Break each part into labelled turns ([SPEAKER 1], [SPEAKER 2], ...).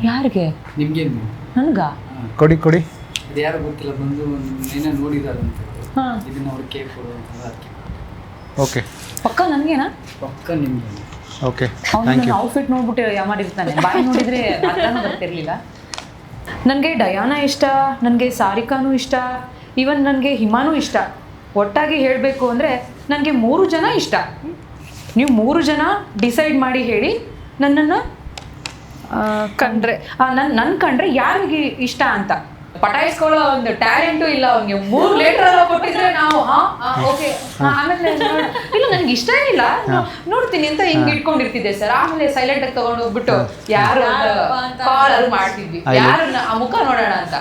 [SPEAKER 1] ಯಾರಿಗೆ?
[SPEAKER 2] ನಿಮ್ಗೆ
[SPEAKER 1] ನನ್ಗ
[SPEAKER 3] ಕೊಡಿ ಕೊಡಿ.
[SPEAKER 2] ಇದು ಯಾರು ಗೊತ್ತಿಲ್ಲ, ಬಂದು ಏನೋ ನೋಡಿದಾರಂತ. ಇದನ್ನ ಅವ್ರು ಕೇಕ್ ಕೊಡು.
[SPEAKER 3] ಓಕೆ,
[SPEAKER 1] ಪಕ್ಕ ನನಗೇನಾ?
[SPEAKER 2] ಪಕ್ಕ ನಿಮ್ಗೆ.
[SPEAKER 3] ಓಕೆ,
[SPEAKER 1] ಅವ್ನು
[SPEAKER 3] ಥ್ಯಾಂಕ್ ಯು.
[SPEAKER 1] ಔಟ್ಫಿಟ್ ನೋಡ್ಬಿಟ್ಟು ಯಾಮಾಡಿರ್ತಾನೆ. ಬಾಯಿ ನೋಡಿದ್ರೆ ಅರ್ಥನೂ ಬರ್ತಿರ್ಲಿಲ್ಲ. ನನಗೆ ಡಯಾನಾ ಇಷ್ಟ, ನನಗೆ ಸಾರಿಕಾನೂ ಇಷ್ಟ, ಈವನ್ ನನಗೆ ಹಿಮಾನೂ ಇಷ್ಟ. ಒಟ್ಟಾಗಿ ಹೇಳಬೇಕು ಅಂದರೆ ನನಗೆ 3 ಜನ ಇಷ್ಟ. ನೀವು 3 ಜನ ಡಿಸೈಡ್ ಮಾಡಿ ಹೇಳಿ ನನ್ನನ್ನು ಕಂಡ್ರೆ ನನ್ನ ಕಂಡ್ರೆ ಯಾರಿಗೆ ಇಷ್ಟ ಅಂತ. ಪಟಾಯಿಸ್ಕೊಳ್ಳೋ ಒಂದು ಟ್ಯಾಲೆಂಟು ಇಲ್ಲ ಅವನಿಗೆ. 3 ಲೇಟರ್ ಕೊಟ್ಟಿದ್ರೆ ನಾವು ಓಕೆ, ಆಮೇಲೆ ಇಲ್ಲ ನನಗೆ ಇಷ್ಟ ಇಲ್ಲ ನೋಡ್ತೀನಿ ಅಂತ ಹಿಂಗೆ ಇಟ್ಕೊಂಡಿರ್ತಿದ್ದೆ ಸರ್. ಆಮೇಲೆ ಸೈಲೆಂಟ್ ಆಗಿ ತಗೊಂಡು ಹೋಗ್ಬಿಟ್ಟು ಯಾರು ಕಾಲ್ ಅದು ಮಾಡ್ತಿದ್ವಿ, ಯಾರು ಆ ಮುಖ ನೋಡೋಣ ಅಂತ.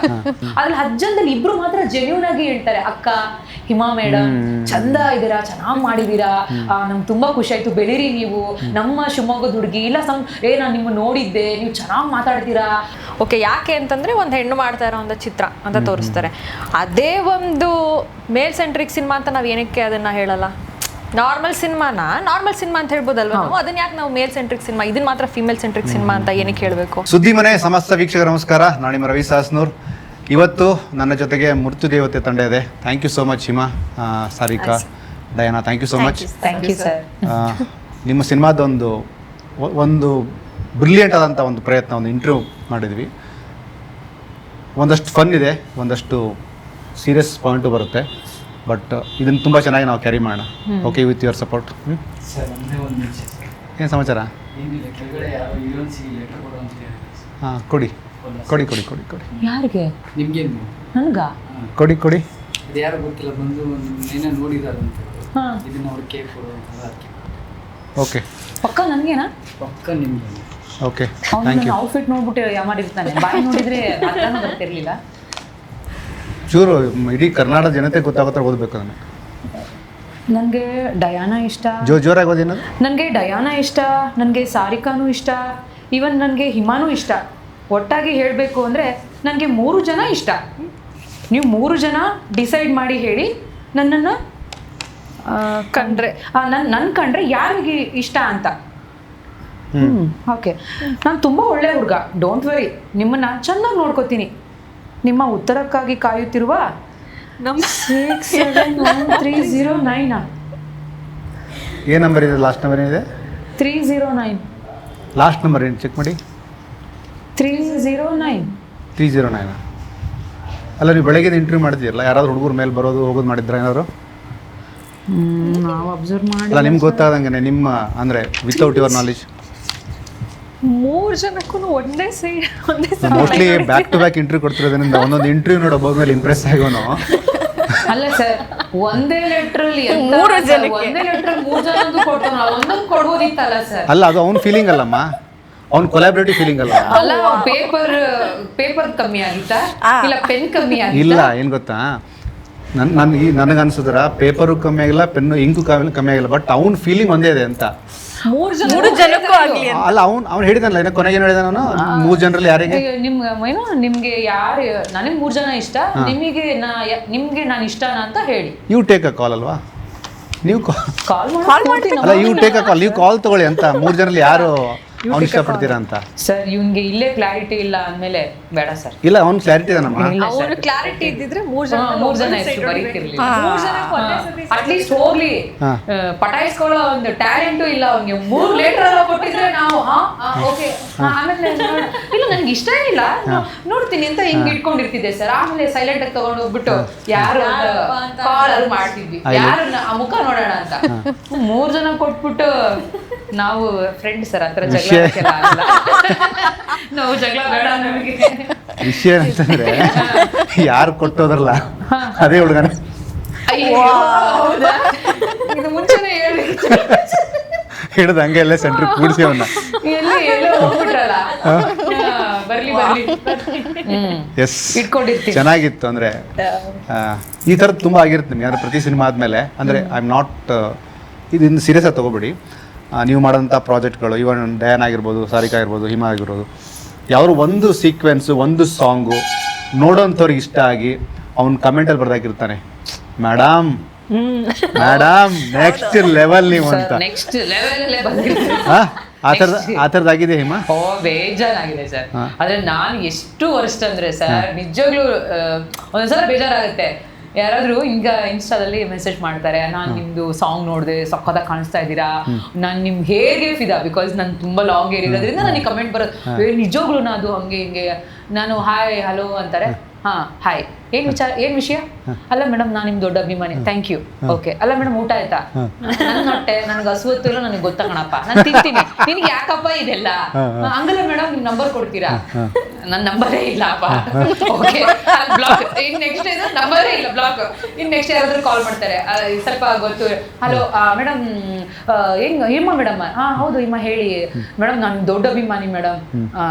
[SPEAKER 1] ಅದ್ರಲ್ಲಿ 10 ಜನದಲ್ಲಿ 2 ಮಾತ್ರ ಜೆನ್ಯೂನ್ ಆಗಿ ಹೇಳ್ತಾರೆ, ಅಕ್ಕ ಹಿಮಾ ಮೇಡಮ್ ಚಂದ ಇದೀರಾ, ಚೆನ್ನಾಗಿ ಮಾಡಿದೀರಾ, ನಮ್ಗೆ ತುಂಬಾ ಖುಷಿ ಆಯ್ತು, ಬೆಳೀರಿ ನೀವು, ನಮ್ಮ ಶಿವಮೊಗ್ಗದ ಹುಡುಗಿ. ಇಲ್ಲ ನಾನು ನಿಮ್ಮ ನೋಡಿದ್ದೆ, ನೀವು ಚೆನ್ನಾಗಿ ಮಾತಾಡ್ತೀರಾ.
[SPEAKER 4] ಓಕೆ, ಯಾಕೆ ಅಂತಂದ್ರೆ ಒಂದು ಹೆಣ್ಣು ಮಾಡ್ತಾ ಇರೋ ಒಂದು ಚಿತ್ರ ಅಂತ ತೋರಿಸ್ತಾರೆ. ಅದೇ ಒಂದು ಮೇಲ್ ಸೆಂಟ್ರಿಕ್ ಸಿನಿಮಾ ಅಂತ ನಾವು ಏನಕ್ಕೆ ಅದನ್ನ ಹೇಳಲ್ಲ? ನಾರ್ಮಲ್ ಸಿನಿಮಾ ಅಂತ ಹೇಳ್ಬೋದಲ್ವಾ ನಾವು? ಅದನ್ನ ಯಾಕೆ ನಾವು ಮೇಲ್ ಸೆಂಟ್ರಿಕ್ ಸಿನಿಮಾ, ಇದನ್ನ ಮಾತ್ರ ಫಿಮೇಲ್ ಸೆಂಟ್ರಿಕ್ ಸಿನಿಮಾ ಅಂತ ಏನಕ್ಕೆ ಹೇಳಬೇಕು?
[SPEAKER 3] ಸುದ್ದಿ ಮನೆ ಸಮಸ್ತ ವೀಕ್ಷಕರ ನಮಸ್ಕಾರ. ನಾನು ನಿಮ್ಮ ರವಿ ಸಾಸ್ನೂರ್. ಇವತ್ತು ನನ್ನ ಜೊತೆಗೆ ಮೃತ್ಯು ದೇವತೆ ತಂಡ ಇದೆ. Thank you so much Hima, Sarika, Diana, thank you so much.
[SPEAKER 1] Thank you sir.
[SPEAKER 3] ನಿಮ್ಮ ಸಿನಿಮಾದೊಂದು ಒಂದು ಬ್ರಿಲಿಯಂಟ್ ಆದಂಥ ಒಂದು ಪ್ರಯತ್ನ, ಒಂದು ಇಂಟರ್ವ್ಯೂ ಮಾಡಿದ್ವಿ. ಒಂದಷ್ಟು ಫನ್ ಇದೆ, ಒಂದಷ್ಟು ಸೀರಿಯಸ್ ಪಾಯಿಂಟು ಬರುತ್ತೆ, ಬಟ್ ಇದನ್ನು ತುಂಬ ಚೆನ್ನಾಗಿ ನಾವು ಕ್ಯಾರಿ ಮಾಡೋಣ. Okay, with your support.
[SPEAKER 2] Sir ಒಂದೇ ಒಂದು ನಿಮಿಷ ಸರ್.
[SPEAKER 3] ಏನು ಸಮಾಚಾರ?
[SPEAKER 2] ಏನಿಲ್ಲ, ಕೆಳಗಡೆ ಯಾರೋ ಹೀರೋನ್ಸಿಗೆ ಲೆಟರ್ ಕೊಡು ಅಂತ ಹೇಳಿದ್ರು.
[SPEAKER 3] ಹಾಂ, ಕೊಡಿ ಕೊಡಿ ಕೊಡಿ ಕೊಡಿ ಕೊಡಿ.
[SPEAKER 1] ಯಾರಿಗೆ?
[SPEAKER 2] ನಿಮ್ಗೆ
[SPEAKER 1] ನನ್ಗ
[SPEAKER 3] ಕೊಡಿ ಕೊಡಿ.
[SPEAKER 2] ಇದು ಯಾರು ಗೊತ್ತಿಲ್ಲ, ಬಂದು ಏನೋ ನೋಡಿದಾರಂತ. ಇದನ್ನ ಅವ್ರು ಕೇಕ್ ಕೊಡು.
[SPEAKER 3] ಓಕೆ,
[SPEAKER 1] ಪಕ್ಕ ನನಗೇನಾ?
[SPEAKER 2] ಪಕ್ಕ ನಿಮ್ಗೆ.
[SPEAKER 3] ಓಕೆ,
[SPEAKER 1] ಅವ್ನು
[SPEAKER 3] ಥ್ಯಾಂಕ್ ಯು.
[SPEAKER 1] ಔಟ್ಫಿಟ್ ನೋಡ್ಬಿಟ್ಟು ಯಾಮಾಡಿರ್ತಾನೆ. ಬಾಯಿ ನೋಡಿದ್ರೆ ಅರ್ಥನೂ ಬರ್ತಿರ್ಲಿಲ್ಲ.
[SPEAKER 3] ಚೂರು ಇಡೀ ಕರ್ನಾಟಕ ಜನತೆ ಗೊತ್ತಾಗೋತ್ರ ಓದಬೇಕು ಅದನ್ನು.
[SPEAKER 1] ನನಗೆ ಡಯಾನಾ ಇಷ್ಟ,
[SPEAKER 3] ಜೋರಾಗಿ ಓದಿನದು.
[SPEAKER 1] ನನಗೆ ಡಯಾನಾ ಇಷ್ಟ, ನನಗೆ ಸಾರಿಕಾನೂ ಇಷ್ಟ, ಈವನ್ ನನಗೆ ಹಿಮಾನೂ ಇಷ್ಟ. ಒಟ್ಟಾಗಿ ಹೇಳಬೇಕು ಅಂದರೆ ನನಗೆ 3 ಜನ ಇಷ್ಟ. ನೀವು 3 ಜನ ಡಿಸೈಡ್ ಮಾಡಿ ಹೇಳಿ ನನ್ನನ್ನು ಕಂಡ್ರೆ ನನ್ನ ಕಂಡ್ರೆ ಯಾರಿಗೆ ಇಷ್ಟ ಅಂತ. ಓಕೆ, ನಾನು ತುಂಬ ಒಳ್ಳೆ ಹುಡುಗ, ಡೋಂಟ್ ವರಿ, ನಿಮ್ಮನ್ನು ಚೆನ್ನಾಗಿ ನೋಡ್ಕೋತೀನಿ. ನಿಮ್ಮ ಉತ್ತರಕ್ಕಾಗಿ ಕಾಯುತ್ತಿರುವ ನಮ್ಮ 679-309
[SPEAKER 3] ಏನು ನಂಬರ್ ಇದೆ? ಲಾಸ್ಟ್ ನಂಬರ್ ಏನಿದೆ?
[SPEAKER 1] 309
[SPEAKER 3] ಲಾಸ್ಟ್ ನಂಬರ್ ಏನು ಚೆಕ್ ಮಾಡಿ.
[SPEAKER 1] 309
[SPEAKER 3] 309. ಅಲ್ಲ, ನೀವು ಬೆಳಗ್ಗೆ ಇಂಟರ್ವ್ಯೂ ಮಾಡಿದ್ದೀರಲ್ಲ, ಯಾರಾದ್ರೂ ಹುಡುಗರ ಮೇಲೆ ಬರೋದು ಹೋಗೋದು ಮಾಡಿದ್ರ ಏನಾದ್ರು?
[SPEAKER 1] ನಾವು ಅಬ್ಸರ್ವ್ ಮಾಡಿ.
[SPEAKER 3] ಅಲ್ಲ, ನಿಮ್ಗೆ ಗೊತ್ತಾದಂಗೆ ನಿಮ್ಮ ಅಂದರೆ ವಿತೌಟ್ ಯುವರ್ ನಾಲೆಜ್
[SPEAKER 4] 3 ಜನಕ್ಕೂ ಒಂದೇ
[SPEAKER 3] mostly back to back interview ಕೊಡ್ತಿರೋದ್ರಿಂದ ಒಂದೊಂದು ಇಂಟರ್ವ್ಯೂ ನೋಡಿ ಒಬ್ಬ ಮೇಲೆ ಇಂಪ್ರೆಸ್ ಆಗೋನು.
[SPEAKER 1] ಅಲ್ಲ ಸರ್, ಒಂದೇ ಲೆಟರ್ ಅಲ್ಲಿ
[SPEAKER 4] 3 ಜನಕ್ಕೆ
[SPEAKER 1] ಒಂದೇ ಲೆಟರ್ 3 ಜನದ್ದು ಕೊಡ್ತಾನ, ಒಂದೊಂದು ಕೊಡ್ಬೋದಿತ್ತಲ್ಲ ಸರ್.
[SPEAKER 3] ಅಲ್ಲ, ಅದು ಅವ್ನ ಫೀಲಿಂಗ್ ಅಲ್ಲಮ್ಮ, ಅವ್ನ ಕೊಲಾಬ್ರೇಟಿವ್ ಫೀಲಿಂಗ್ ಅಲ್ಲ.
[SPEAKER 1] ಅಲ್ಲ, ಪೇಪರ್ ಕಮ್ಮಿ ಆಗಿತ್ತಾ ಇಲ್ಲ ಪೆನ್ ಕಮ್ಮಿ ಆಗಿತ್ತಾ?
[SPEAKER 3] ಇಲ್ಲ, ಏನು ಗೊತ್ತಾ, ನನಗನ್ಸಿದ್ರ ಪೇಪರು ಕಮ್ಮಿ ಆಗಿಲ್ಲ, ಪೆನ್ನು ಇಂಕು ಕಮ್ಮಿ ಆಗಿಲ್ಲ, ಬಟ್ ಅವ್ನ ಫೀಲಿಂಗ್ ಒಂದೇ ಇದೆ ಅಂತ.
[SPEAKER 4] 3 ಜನಕ್ಕೂ ಆಗ್ಲಿ.
[SPEAKER 3] ಅಲ್ಲ, ಅವ್ನು ಹೇಳಿದಾನಲ್ಲ, ಇನ್ನು ಕೊನೆಗೆ ಏನು ಹೇಳಿದ ನಾನು, 3 ಜನರಲ್ಲಿ ಯಾರಿಗೆ
[SPEAKER 1] ನಿಮ್ಗೆ ಯಾರು? ನನಗೆ 3 ಜನ ಇಷ್ಟ, ನಿಮ್ಗೆ ನಾನು ಇಷ್ಟನಾ ಅಂತ ಹೇಳಿ.
[SPEAKER 3] ಯು ಟೇಕ್ ಅ ಕಾಲ್ ಅಲ್ವಾ, ನೀವು
[SPEAKER 1] ಕಾಲ್ ಮಾಡಿ.
[SPEAKER 3] ಅಲ್ಲ, ಯು ಟೇಕ್ ಅ ಕಾಲ್, ನೀವು ಕಾಲ್ ತಗೊಳ್ಳಿ ಅಂತ. 3 ಜನರಲ್ಲಿ ಯಾರು ಅವ್ನು ಇಷ್ಟಪಡ್ತೀರಾ ಅಂತ.
[SPEAKER 1] ಸರ್, ಇವ್ನಿಗೆ ಇಲ್ಲೇ ಕ್ಲಾರಿಟಿ ಇಲ್ಲ ಅಂದಮೇಲೆ ಬೇಡ ಸರ್.
[SPEAKER 3] ಇಲ್ಲ, ಅವ್ನು ಕ್ಲಾರಿಟಿ ಇದಾನಮ್ಮ.
[SPEAKER 4] ಅವನು ಕ್ಲಾರಿಟಿ ಇದ್ದಿದ್ರೆ 3 ಜನ
[SPEAKER 1] ಎಷ್ಟು ಬರೀತಿರ್ಲಿಲ್ಲ. ಅಟ್ಲೀಸ್ಟ್ ಹೋಗ್ಲಿ, ಪಟಾಯಿಸ್ಕೊಳ್ಳೋ ಒಂದು ಟ್ಯಾಲೆಂಟು ಇಲ್ಲ ಅವನಿಗೆ. 3 ಲೇಟರ್ ಕೊಟ್ಟಿದ್ರೆ ನಾವು ಓಕೆ, ಆಮೇಲೆ ಇಲ್ಲ ನನಗೆ ಇಷ್ಟ ಇಲ್ಲ ನೋಡ್ತೀನಿ ಅಂತ ಹಿಂಗೆ ಇಟ್ಕೊಂಡಿರ್ತಿದ್ದೆ ಸರ್. ಆಮೇಲೆ ಸೈಲೆಂಟ್ ಆಗಿ ತಗೊಂಡು ಹೋಗ್ಬಿಟ್ಟು ಯಾರು ಕಾಲ್ ಅದು ಮಾಡ್ತಿದ್ವಿ, ಯಾರು ಆ ಮುಖ ನೋಡೋಣ ಅಂತ. 3 ಜನ ಕೊಟ್ಬಿಟ್ಟು ನಾವು ಫ್ರೆಂಡ್ ಸರ್, ಹತ್ರ ಜಗಳ ನಾವು ಜಗಳ ಬೇಡ ನಮಗೆ.
[SPEAKER 3] ವಿಷಯ ಅಂತಂದ್ರೆ ಯಾರು ಕೊಟ್ಟೋದ್ರಲ್ಲ ಅದೇ ಹುಡುಗನ.
[SPEAKER 1] ಇದು ಮುಂಚೆನೆ
[SPEAKER 3] ಹಿಡಿದು ಹಂಗೆ ಎಲ್ಲ ಸೆಂಟ್ರ್ ಕೂಡಿಸಿ ಅವನ್ನ
[SPEAKER 1] ಹೋಗ್ಬಿಟ್ರಲ್ಲ. ಬರ್ಲಿ
[SPEAKER 3] ಎಸ್, ಚೆನ್ನಾಗಿತ್ತು. ಅಂದ್ರೆ ಈ ಥರದ್ದು ತುಂಬ ಆಗಿರುತ್ತೆ ನಿಮ್ಗೆ. ಅಂದ್ರೆ ಪ್ರತಿ ಸಿನಿಮಾ ಆದಮೇಲೆ ಅಂದರೆ ಐ ಆಮ್ ನಾಟ್ ಇದನ್ನು ಸೀರಿಯಸ್ ಆಗಿ ತೊಗೊಬೇಡಿ. ನೀವು ಮಾಡೋಂಥ ಪ್ರಾಜೆಕ್ಟ್ಗಳು, ಇವನ್ ಡಯಾನ್ ಆಗಿರ್ಬೋದು, ಸಾರಿಕಾ ಆಗಿರ್ಬೋದು, ಹಿಮಾ ಆಗಿರ್ಬೋದು, ಯಾವ್ದು ಒಂದು ಸೀಕ್ವೆನ್ಸು, ಒಂದು ಸಾಂಗು ನೋಡೋಂಥವ್ರಿಗೆ ಇಷ್ಟ ಆಗಿ ಅವ್ನು ಕಮೆಂಟಲ್ಲಿ ಬರ್ದಾಕಿರ್ತಾನೆ, ಮೇಡಮ್ ನೆಕ್ಸ್ಟ್ ಲೆವೆಲ್ ನೀವು ಅಂತ. ಆ ಥರದ್ದಾಗಿದೆ ಹಿಮ?
[SPEAKER 1] ಓ ಬೇಜಾರಾಗಿದೆ ಸರ್. ಆದ್ರೆ ನಾನು ಎಷ್ಟು ವರ್ಷ ಅಂದ್ರೆ ಸರ್ ನಿಜವಾಗ್ಲೂ ಒಂದೊಂದ್ಸಲ ಬೇಜಾರಾಗುತ್ತೆ. ಯಾರಾದ್ರೂ ಈಗ ಇನ್ಸ್ಟಾದಲ್ಲಿ ಮೆಸೇಜ್ ಮಾಡ್ತಾರೆ, ನಾನು ನಿಮ್ದು ಸಾಂಗ್ ನೋಡಿದೆ, ಸಕ್ಕತ್ತಾಗಿ ಕಾಣಿಸ್ತಾ ಇದ್ದೀರಾ, ನಾನು ನಿಮ್ ಹೇರ್ಗೆ ಫಿದಾ, ಬಿಕಾಸ್ ನಾನು ತುಂಬಾ ಲಾಂಗ್ ಹೇರ್ ಇರೋದ್ರಿಂದ ನನಗೆ ಕಮೆಂಟ್ ಬರೋದು ನಿಜವಾಗ್ಲೂ ಅದು ಹಂಗೆ ಹಿಂಗೆ. ನಾನು ಹಾಯ್ ಹಲೋ ಅಂತಾರೆ, ಹಾ ಹಾಯ್ ಏನ್ ವಿಚಾರ ಏನ್ ವಿಷಯ, ಅಲ್ಲ ಮೇಡಮ್ ನಾನು ನಿಮ್ ದೊಡ್ಡ ಅಭಿಮಾನಿ, ಥ್ಯಾಂಕ್ ಯು, ಓಕೆ ಅಲ್ಲ ಮೇಡಮ್ ಊಟ ಆಯ್ತಾ, ನನ್ನ ಹೊಟ್ಟೆ ನನಗೆ ಹಸುವತ್ತು ಇಲ್ಲ, ನನಗೆ ಗೊತ್ತಾಗಣಪ್ಪ, ನಾನು ತಿಂತೀನಿ, ನಿನ್ಗೆ ಯಾಕಪ್ಪ ಇದೆಲ್ಲ, ಹಂಗಲ್ಲ ಮೇಡಮ್ ನಿಮ್ ನಂಬರ್ ಕೊಡ್ತೀರಾ, ನನ್ನ ನಂಬರೇ ಇಲ್ಲಪ್ಪ, ಓಕೆ ಬ್ಲಾಕ್, ಇನ್ ನೆಕ್ಸ್ಟ್ ಇದು ನಂಬರೇ ಇಲ್ಲ ಬ್ಲಾಕ್, ಇನ್ ನೆಕ್ಸ್ಟ್ ಯಾರಾದ್ರೂ ಕಾಲ್ ಮಾಡ್ತಾರೆ ಸ್ವಲ್ಪ ಗೊತ್ತು, ಹಲೋ ಮೇಡಮ್ ಹಿಮ ಮೇಡಮ್, ಹಾ ಹೌದು ಹಿಮ ಹೇಳಿ ಮೇಡಮ್, ನಾನು ದೊಡ್ಡ ಅಭಿಮಾನಿ ಮೇಡಮ್,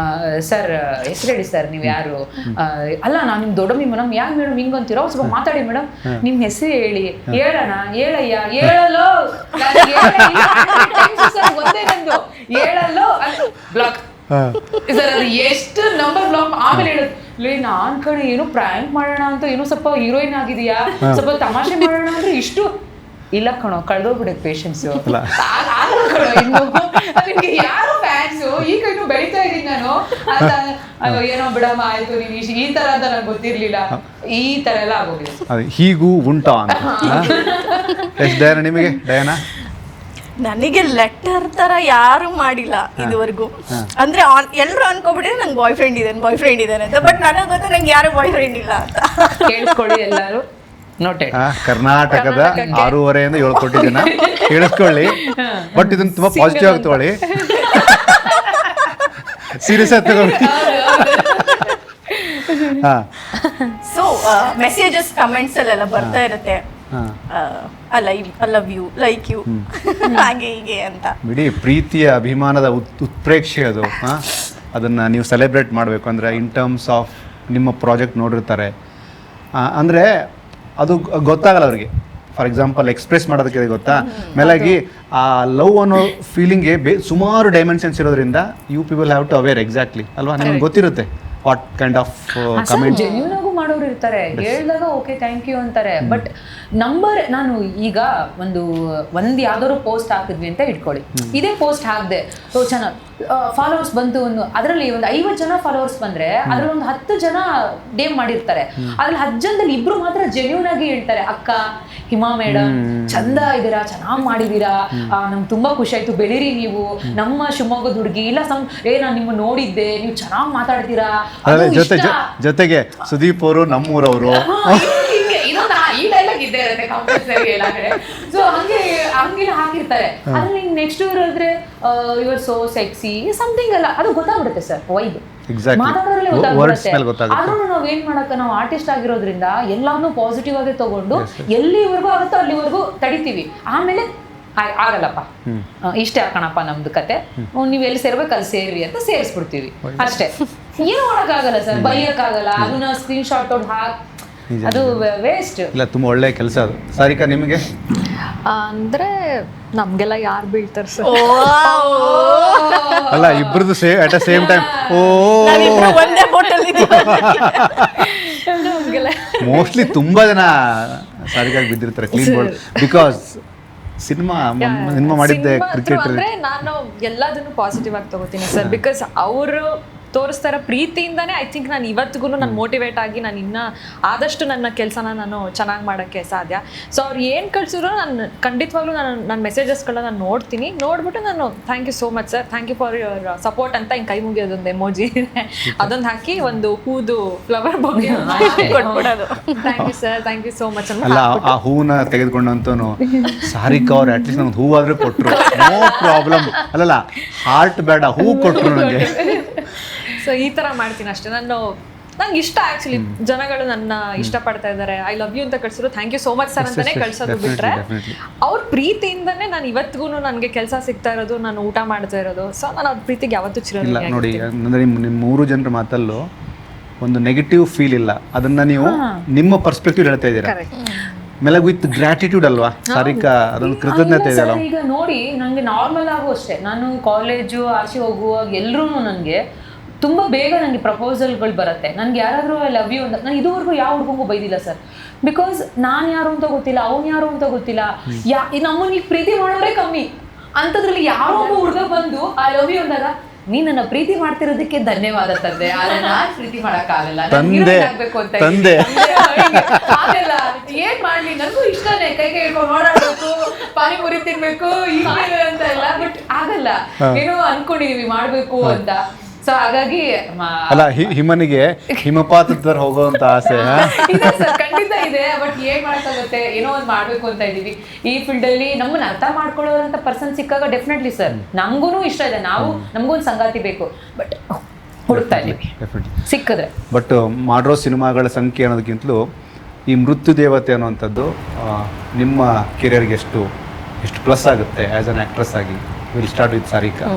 [SPEAKER 1] ಸರ್ ಹೆಸರು ಹೇಳಿ ಸರ್ ನೀವು ಯಾರು, ಅಲ್ಲ ನಾನು ನಿಮ್ ದೊಡ್ಡ ಅಭಿಮಾನಿ, ಯಾಕೆ ಮೇಡಮ್ ಹಿಂಗಂತೀರೋ ಸ್ವಲ್ಪ ಮಾತಾಡಿ ಮೇಡಮ್, ನಿಮ್ ಹೆಸರು ಹೇಳಿ, ಹೇಳೋಣ ಹೇಳಯ್ಯ ಹೇಳಲ್ಲೋ ಒಂದೇ ನಂದು ಹೇಳಲ್ಲೋ ಬ್ಲಾಕ್ ಸರ್, ಅದು ಎಷ್ಟು ನಂಬರ್ ಬ್ಲಾಕ್. ಆಮೇಲೆ ಹೇಳೋದು ನಾನ್ ಕಡೆ ಏನೋ ಪ್ರ್ಯಾಂಕ್ ಮಾಡೋಣ ಅಂತ, ಏನೋ ಸ್ವಲ್ಪ ಹೀರೋಯಿನ್ ಆಗಿದೆಯಾ, ಸ್ವಲ್ಪ ತಮಾಷೆ ಮಾಡೋಣ ಅಂದ್ರೆ ಇಷ್ಟು ಇಲ್ಲ ಕಣೋ, ಕಳ್ದೋಗ್ಬಿಡುತ್ತೆ ಪೇಷನ್ಸು, ನಿಮ್ಗೆ ಯಾರು ಫ್ಯಾನ್ಸು, ಈಗ ಇನ್ನು ಬೆಳಿತಾ ಇದೀನಿ ನಾನು, ಏನೋ ಬಿಡಮ್ಮ ಆಯ್ತು ನೀನು ಈ ತರ ಅಂತ ನಂಗೆ ಗೊತ್ತಿರ್ಲಿಲ್ಲ, ಈ ತರ ಎಲ್ಲ ಆಗೋಗಿದೆ.
[SPEAKER 3] ಹೀಗೂ ಉಂಟಾ ಅಂತ. ಎಷ್ಟು ಡಯಾನ ನಿಮಗೆ? ಡಯಾನ
[SPEAKER 5] ನನಗೆ ಲೆಟರ್ ತರ ಯಾರು ಮಾಡಿಲ್ಲ ಇದುವರೆಗೂ. ಅಂದ್ರೆ ಎಲ್ಲರೂ ಅನ್ಕೋಬಿಟ್ಟಿದ್ರೆ ನಂಗೆ ಬಾಯ್ ಫ್ರೆಂಡ್ ಇದ್ದಾನೆ ಅಂತ, ಬಟ್ ನನಗೆ ಗೊತ್ತು ನಂಗೆ ಯಾರು ಬಾಯ್ ಫ್ರೆಂಡ್ ಇಲ್ಲ ಅಂತ.
[SPEAKER 1] ಕೇಳಿಸ್ಕೊಳ್ಳಿ ಎಲ್ಲರೂ, ನೋಟೆಡ್.
[SPEAKER 3] ಕರ್ನಾಟಕದ 6:30 7 ಕೋಟಿ ಜನ ಕೇಳಿಸ್ಕೊಳ್ಳಿ, ಬಟ್ ಇದನ್ನ ತುಂಬಾ ಪಾಸಿಟಿವ್ ಆಗಿ ತಗೊಳ್ಳಿ, ಸೀರಿಯಸ್ ಆಗಿ ತಗೊಳ್ಳಿ.
[SPEAKER 5] ಸೊ ಮೆಸೇಜಸ್ ಕಮೆಂಟ್ಸ್ ಅಲ್ಲೆಲ್ಲ ಬರ್ತಾ ಇರುತ್ತೆ, I love you, like you, ಹಾಗೆ ಹೀಗೆ ಅಂತ. ಬಿಡಿ,
[SPEAKER 3] ಪ್ರೀತಿಯ ಅಭಿಮಾನದ ಉತ್ಪ್ರೇಕ್ಷೆ ಅದು. ಅದನ್ನ ನೀವು ಸೆಲೆಬ್ರೇಟ್ ಮಾಡಬೇಕು. ಅಂದ್ರೆ ಇನ್ ಟರ್ಮ್ಸ್ ಆಫ್ ನಿಮ್ಮ ಪ್ರಾಜೆಕ್ಟ್ ನೋಡಿರ್ತಾರೆ, ಅಂದ್ರೆ ಅದು ಗೊತ್ತಾಗಲ್ಲ ಅವ್ರಿಗೆ. ಫಾರ್ ಎಕ್ಸಾಂಪಲ್ ಎಕ್ಸ್ಪ್ರೆಸ್ ಮಾಡೋದಕ್ಕೆ ಗೊತ್ತಾ, ಮೇಲಾಗಿ ಆ ಲವ್ ಅನ್ನೋ ಫೀಲಿಂಗ್ಗೆ ಸುಮಾರು ಡೈಮೆನ್ಷನ್ಸ್ ಇರೋದ್ರಿಂದ you people have to aware exactly ಅಲ್ವಾ, ನಿಮ್ಗೆ ಗೊತ್ತಿರುತ್ತೆ what kind of comment.
[SPEAKER 1] Genuine ಆಗು ಮಾಡೋರು ಇರ್ತಾರೆ, ಹೇಳಿದಾಗ ಓಕೆ ಥ್ಯಾಂಕ್ ಯು ಅಂತಾರೆ, ಬಟ್ ನಂಬರ್ ನಾನು ಈಗ ಒಂದು ಯಾವ್ದಾದ್ರು ಪೋಸ್ಟ್ ಹಾಕಿದ್ವಿ ಅಂತ ಇಟ್ಕೊಳ್ಳಿ, ಇದೇ ಪೋಸ್ಟ್ ಹಾಕಿದೆ, ಸೊ ಚೆನ್ನಾಗಿ ಫಾಲೋವರ್ಸ್ ಬಂತು, ಅದರಲ್ಲಿ ಒಂದು 50 ಜನ ಫಾಲೋವರ್ಸ್ ಬಂದ್ರೆ ಅದ್ರಲ್ಲಿ ಒಂದು 10 ಜನ ಡೇಮ್ ಮಾಡಿರ್ತಾರೆ, ಅದ್ರಲ್ಲಿ 10 ಜನದಲ್ಲಿ 2 ಮಾತ್ರ ಜೆನ್ಯೂನ್ ಆಗಿ ಹೇಳ್ತಾರೆ, ಅಕ್ಕ ಹಿಮಾ ಮೇಡಮ್ ಚಂದ ಇದೀರಾ, ಚೆನ್ನಾಗಿ ಮಾಡಿದೀರಾ, ನಮ್ಗೆ ತುಂಬಾ ಖುಷಿ ಆಯ್ತು, ಬೆಳೀರಿ ನೀವು, ನಮ್ಮ ಶಿವಮೊಗ್ಗದ ಹುಡುಗಿ, ಇಲ್ಲ ನಾನು ನಿಮ್ಮ ನೋಡಿದ್ದೆ, ನೀವು ಚೆನ್ನಾಗಿ ಮಾತಾಡ್ತೀರಾ.
[SPEAKER 3] ಜೊತೆಗೆ ಸುದೀಪ್ ಅವರು ನಮ್ಮೂರವರು,
[SPEAKER 1] ಈ ಡೈಲಾಗ್ ಇದ್ದೇ ಇರುತ್ತೆ ಕಂಪಲ್ಸರಿ ಎಲ್ಲ ಕಡೆ. ಸೊ ಹಂಗೆ ಹಾಕಿರ್ತಾರೆ. ಅದ್ರಲ್ಲಿ ನೆಕ್ಸ್ಟ್ ಇರೋದ್ರೆ ಯುವರ್ ಸೋ ಸೆಕ್ಸಿ ಸಮಥಿಂಗ್ ಅಲ್ಲ, ಅದು ಗೊತ್ತಾಗ್ಬಿಡುತ್ತೆ ಸರ್, ವೈಬ್ ಮಾತಾಡೋದ್ರಲ್ಲೇ ಗೊತ್ತಾಗ್ಬಿಡುತ್ತೆ. ಆದ್ರೂ ನಾವೇನ್ ಮಾಡಕ್ಕ, ನಾವು ಆರ್ಟಿಸ್ಟ್ ಆಗಿರೋದ್ರಿಂದ ಎಲ್ಲಾನು ಪಾಸಿಟಿವ್ ಆಗಿ ತಗೊಂಡು ಎಲ್ಲಿವರೆಗೂ ಆಗುತ್ತೋ ಅಲ್ಲಿವರೆಗೂ ತಡಿತೀವಿ. ಆಮೇಲೆ ಆಗಲ್ಲಪ್ಪ, ಇಷ್ಟೇ ಹಾಕೋಣಪ್ಪ ನಮ್ದು ಕತೆ, ನೀವ್ ಎಲ್ಲಿ ಸೇರ್ಬೇಕು ಅಲ್ಲಿ ಸೇರ್ವಿ ಅಂತ ಸೇರಿಸ್ಬಿಡ್ತೀವಿ ಅಷ್ಟೇ. ಏನು ಮಾಡಕ್ಕಾಗಲ್ಲ ಸರ್, ಬೈಯಕ್ಕಾಗಲ್ಲ, ಅದನ್ನ ಸ್ಕ್ರೀನ್ ಶಾಟ್ ಹೊಡ್ ಅದು ವೇಸ್ಟ್. ಇಲ್ಲ, ತುಂಬಾ ಒಳ್ಳೆ ಕೆಲಸ ಅದು. ಸಾರಿಕಾ ನಿಮಗೆ?
[SPEAKER 4] ಅಂದ್ರೆ ನಮ್ಗೆಲ್ಲ ಯಾರು ಬೀಳ್ತಾರೆ ಸರ್?
[SPEAKER 3] ಅಲ್ಲ, ಇಬ್ರದ್ದು ಅಟ್ ಸೇಮ್ ಟೈಮ್. ಮೋಸ್ಟ್ಲಿ ತುಂಬಾ ಜನ ಸಾರಿಕಾಗಿ ಬಿದ್ದಿರ್ತಾರೆ ಕ್ಲೀನ್ ಬೋರ್ಡ್, ಬಿಕಾಸ್ ಸಿನಿಮಾ ಮಾಡಿದ್ದೆ ಕ್ರಿಕೆಟ್.
[SPEAKER 4] ನಾನು ಎಲ್ಲದನ್ನು ಪಾಸಿಟಿವ್ ಆಗಿ ತಗೋತೀನಿ ಸರ್, ಬಿಕಾಸ್ ಅವರು ತೋರಿಸ್ತಾರ ಪ್ರೀತಿಯಿಂದಾನೇ ಐ ಥಿಂಕ್ ನಾನು ಇವತ್ತಿಗೂ ನಾನು ಮೋಟಿವೇಟ್ ಆಗಿ ನಾನು ಇನ್ನೂ ಆದಷ್ಟು ನನ್ನ ಕೆಲಸನ ನಾನು ಚೆನ್ನಾಗಿ ಮಾಡೋಕ್ಕೆ ಸಾಧ್ಯ. ಸೊ ಅವ್ರು ಏನು ಕಳಿಸಿದ್ರು ನಾನು ಖಂಡಿತವಾಗ್ಲೂ ನನ್ನ ಮೆಸೇಜಸ್ಗಳನ್ನ ನಾನು ನೋಡ್ತೀನಿ, ನೋಡ್ಬಿಟ್ಟು ನಾನು thank you so much sir, thank you for your support ಅಂತ ಹಿಂಗೆ ಕೈ ಮುಗಿಯೋದೊಂದು ಎಮೋಜಿ ಅದೊಂದು ಹಾಕಿ ಒಂದು ಹೂದು ಫ್ಲವರ್ ಬಗ್ಗೆ ಕೊಟ್ಬಿಡೋದು, thank you sir, thank you so much ಅಂತ.
[SPEAKER 3] ಅಲ್ಲ, ಆ ಹೂವನ್ನ ತೆಗೆದುಕೊಂಡಂತೂ ಸಾರಿಕಾ ಅವ್ರು ಅಟ್ಲೀಸ್ಟ್ ನಂಗೆ ಹೂವಾದ್ರೂ ಕೊಟ್ಟರು, ನೋ ಪ್ರಾಬ್ಲಮ್. ಅಲ್ಲಲ್ಲ, ಹಾರ್ಟ್ ಬೇಡ, ಹೂ ಕೊಟ್ಟರು ನನಗೆ.
[SPEAKER 4] ಸೊ ಈ ಥರ ಮಾಡ್ತೀನಿ ಅಷ್ಟೇ. ನಂಗೆ ಇಷ್ಟ ಆ್ಯಕ್ಚುಲಿ, ಜನಗಳು ನನ್ನ ಇಷ್ಟಪಡ್ತಾ ಇದ್ದಾರೆ, ಐ ಲವ್ ಯು ಅಂತ ಕಳ್ಸಿದ್ರು, thank you so much sir ಅಂತಾನೆ ಕಳ್ಸೋದು ಬಿಟ್ರೆ, ಅವ್ರ ಪ್ರೀತಿಯಿಂದನೇ ನಾನು ಇವತ್ತಿಗೂ ನನಗೆ ಕೆಲಸ ಸಿಗ್ತಾ ಇರೋದು, ನಾನು ಊಟ ಮಾಡ್ತಾ ಇರೋದು. ಸೊ ನಾನು ಅವ್ರ ಪ್ರೀತಿಗೆ ಯಾವತ್ತೂ
[SPEAKER 3] ಇಲ್ಲ ನೋಡಿ, ಅಂದರೆ ನಿಮ್ಮ 3 ಜನರ ಮಾತಲ್ಲೂ ಒಂದು ನೆಗೆಟಿವ್ ಫೀಲ್ ಇಲ್ಲ, ಅದನ್ನ ನೀವು ನಿಮ್ಮ ಪರ್ಸ್ಪೆಕ್ಟಿವ್ ಹೇಳ್ತಾ ಇದ್ದೀರಾ. ಆಮೇಲೆ ವಿತ್ ಗ್ರಾಟಿಟ್ಯೂಡ್ ಅಲ್ವಾ ಸಾರಿಕಾ, ಅದೊಂದು ಕೃತಜ್ಞತೆ ಇದೆಯಲ್ಲ.
[SPEAKER 1] ಈಗ ನೋಡಿ, ನನಗೆ ನಾರ್ಮಲ್ ಆಗು ಅಷ್ಟೇ, ನಾನು ಕಾಲೇಜು ಆಚೆ ಹೋಗುವಾಗ ಎಲ್ಲರೂ ನನಗೆ ತುಂಬ ಬೇಗ ನನಗೆ ಪ್ರಪೋಸಲ್ಗಳು ಬರುತ್ತೆ. ನನಗೆ ಯಾರಾದರೂ ಐ ಲವ್ ಯು ಅಂತ, ನಾನು ಇದುವರೆಗೂ ಯಾವ ಹುಡುಗಂಗೂ ಬೈದಿಲ್ಲ ಸರ್, ಬಿಕಾಸ್ ನಾನು ಯಾರು ಅಂತ ಗೊತ್ತಿಲ್ಲ, ಅವ್ನು ಯಾರು ಅಂತ ಗೊತ್ತಿಲ್ಲ. ನಮ್ಮನ್ನ ಈಗ ಪ್ರೀತಿ ಮಾಡೋರೇ ಕಮ್ಮಿ, ಅಂಥದ್ರಲ್ಲಿ ಯಾರೋ ಒಬ್ಬ ಹುಡುಗ ಬಂದು ಐ ಲವ್ ಯು ಅಂದಾಗ ನೀನ್ ನನ್ನ ಪ್ರೀತಿ ಮಾಡ್ತಿರೋದಕ್ಕೆ ಧನ್ಯವಾದ ತಂದೆ, ಆದ್ರೆ ನಾನ್ ಪ್ರೀತಿ ಮಾಡಕ್ಕಾಗಲ್ಲ, ಆಗ್ಬೇಕು ಅಂತ
[SPEAKER 3] ತಂದೆ
[SPEAKER 1] ಆಗಲ್ಲ. ಏನ್ ಮಾಡ್ಲಿ, ನನಗೂ ಇಷ್ಟನೇ ಕೈಗೆ ಹಿಡ್ಕೊಂಡು ಓಡಾಡ್ಬೇಕು, ಪಾನಿಪುರಿ ತಿನ್ಬೇಕು ಅಂತ ಎಲ್ಲ, ಬಟ್ ಆಗಲ್ಲ. ಏನೋ ಅನ್ಕೊಂಡಿದೀವಿ ಮಾಡ್ಬೇಕು ಅಂತ. ಸೊ ಹಾಗಾಗಿ
[SPEAKER 3] ಅಲ್ಲ ಹಿಮನಿಗೆ ಹಿಮಪಾತದ ಹೋಗುವಂತ ಆಸೆ
[SPEAKER 1] ಇದೆ ಸರ್, ಖಂಡಿತ ಇದೆ. ಬಟ್ ಏನ್ ಮಾಡಕ್ಕಾಗತ್ತೆ, ಏನೋ ಒಂದ್ ಮಾಡ್ಬೇಕು ಅಂತ ಇದೀವಿ ಈ ಫೀಲ್ಡ್ ಅಲ್ಲಿ. ನಮ್ಮನ್ನ ಅರ್ಥ ಮಾಡ್ಕೊಳ್ಳೋರಂತ ಪರ್ಸನ್ ಸಿಕ್ಕಾಗ ಡೆಫಿನೆಟ್ಲಿ ಸರ್ ನಮ್ಗೂನು ಇಷ್ಟ ಇದೆ, ನಮಗೂ ಒಂದು ಸಂಗಾತಿ ಬೇಕು, ಬಟ್ ಹುಡುಕ್ತಾ ಇದೀವಿ ಸಿಕ್ಕಿದ್ರೆ.
[SPEAKER 3] ಬಟ್ ಮಾಡಿರೋ ಸಿನಿಮಾಗಳ ಸಂಖ್ಯೆ ಅನ್ನೋದಕ್ಕಿಂತಲೂ ಈ ಮೃತ್ಯು ದೇವತೆ ಅನ್ನುವಂಥದ್ದು ನಿಮ್ಮ ಕೆರಿಯರ್ಗೆ ಎಷ್ಟು ಪ್ಲಸ್ ಆಗುತ್ತೆ ಆ್ಯಸ್ ಅನ್ ಆ್ಯಕ್ಟ್ರೆಸ್ ಆಗಿ? Will start with Sarika.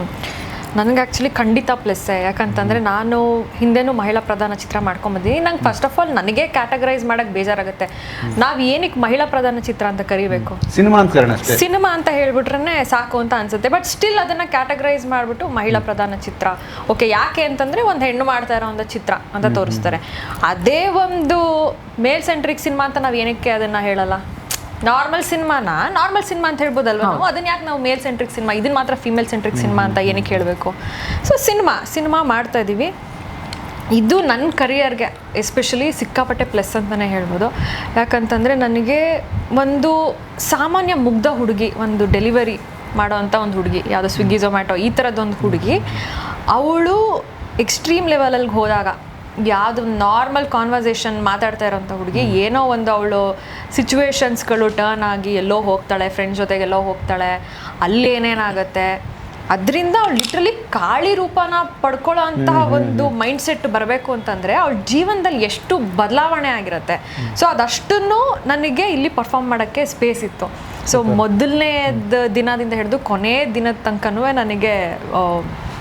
[SPEAKER 4] ನನಗೆ ಆ್ಯಕ್ಚುಲಿ ಖಂಡಿತ ಪ್ಲಸ್ಸೇ. ಯಾಕಂತಂದರೆ ನಾನು ಹಿಂದೆನೂ ಮಹಿಳಾ ಪ್ರಧಾನ ಚಿತ್ರ ಮಾಡ್ಕೊಂಬಂದಿದ್ದೀನಿ. ನಂಗೆ ಫಸ್ಟ್ ಆಫ್ ಆಲ್ ನನಗೆ ಕ್ಯಾಟಗರೈಸ್ ಮಾಡೋಕ್ಕೆ ಬೇಜಾರಾಗುತ್ತೆ. ನಾವು ಏನಕ್ಕೆ ಮಹಿಳಾ ಪ್ರಧಾನ ಚಿತ್ರ ಅಂತ ಕರಿಬೇಕು, ಸಿನಿಮಾ ಅಂತ ಹೇಳ್ಬಿಟ್ರೆ ಸಾಕು ಅಂತ ಅನ್ಸುತ್ತೆ. ಬಟ್ ಸ್ಟಿಲ್ ಅದನ್ನು ಕ್ಯಾಟಗರೈಸ್ ಮಾಡಿಬಿಟ್ಟು ಮಹಿಳಾ ಪ್ರಧಾನ ಚಿತ್ರ ಓಕೆ. ಯಾಕೆ ಅಂತಂದರೆ ಒಂದು ಹೆಣ್ಣು ಮಾಡ್ತಾ ಇರೋ ಒಂದು ಚಿತ್ರ ಅಂತ ತೋರಿಸ್ತಾರೆ. ಅದೇ ಒಂದು ಮೇಲ್ ಸೆಂಟ್ರಿಕ್ ಸಿನಿಮಾ ಅಂತ ನಾವು ಏನಕ್ಕೆ ಅದನ್ನು ಹೇಳಲ್ಲ? ನಾರ್ಮಲ್ ಸಿನಿಮಾ ಅಂತ ಹೇಳ್ಬೋದಲ್ವ ನಾವು, ಅದನ್ನ ಯಾಕೆ ನಾವು ಮೇಲ್ ಸೆಂಟ್ರಿಕ್ ಸಿನಿಮಾ, ಇದನ್ನ ಮಾತ್ರ ಫಿಮೇಲ್ ಸೆಂಟ್ರಿಕ್ ಸಿನಿಮಾ ಅಂತ ಏನಕ್ಕೆ ಹೇಳಬೇಕು? ಸೊ ಸಿನಿಮಾ ಮಾಡ್ತಾ ಇದ್ದೀವಿ. ಇದು ನನ್ನ ಕರಿಯರ್ಗೆ ಎಸ್ಪೆಷಲಿ ಸಿಕ್ಕಾಪಟ್ಟೆ ಪ್ಲಸ್ ಅಂತಲೇ ಹೇಳ್ಬೋದು. ಯಾಕಂತಂದರೆ ನನಗೆ ಒಂದು ಸಾಮಾನ್ಯ ಮುಗ್ಧ ಹುಡುಗಿ, ಒಂದು ಡೆಲಿವರಿ ಮಾಡೋವಂಥ ಒಂದು ಹುಡುಗಿ, ಯಾವುದೋ ಸ್ವಿಗ್ಗಿ ಝೊಮ್ಯಾಟೊ ಈ ಥರದ್ದೊಂದು ಹುಡುಗಿ, ಅವಳು ಎಕ್ಸ್ಟ್ರೀಮ್ ಲೆವೆಲಲ್ಲಿ ಹೋದಾಗ ಯಾವುದು ನಾರ್ಮಲ್ ಕಾನ್ವರ್ಸೇಷನ್ ಮಾತಾಡ್ತಾ ಇರೋಂಥ ಹುಡುಗಿ ಏನೋ ಒಂದು ಅವಳು ಸಿಚುವೇಶನ್ಸ್ಗಳು ಟರ್ನ್ ಆಗಿ ಎಲ್ಲೋ ಹೋಗ್ತಾಳೆ, ಫ್ರೆಂಡ್ಸ್ ಜೊತೆಗೆಲ್ಲೋ ಹೋಗ್ತಾಳೆ, ಅಲ್ಲಿ ಏನೇನಾಗುತ್ತೆ ಅದರಿಂದ ಅವಳು ಲಿಟ್ರಲಿ ಕಾಳಿ ರೂಪನ ಪಡ್ಕೊಳ್ಳೋ ಅಂತಹ ಒಂದು ಮೈಂಡ್ ಸೆಟ್ ಬರಬೇಕು ಅಂತಂದರೆ ಅವಳ ಜೀವನದಲ್ಲಿ ಎಷ್ಟು ಬದಲಾವಣೆ ಆಗಿರುತ್ತೆ. ಸೊ ಅದಷ್ಟನ್ನು ನನಗೆ ಇಲ್ಲಿ ಪರ್ಫಾರ್ಮ್ ಮಾಡೋಕ್ಕೆ ಸ್ಪೇಸ್ ಇತ್ತು. ಸೊ ಮೊದಲನೇದ ದಿನದಿಂದ ಹಿಡಿದು ಕೊನೆಯ ದಿನದ ತನಕನೂ ನನಗೆ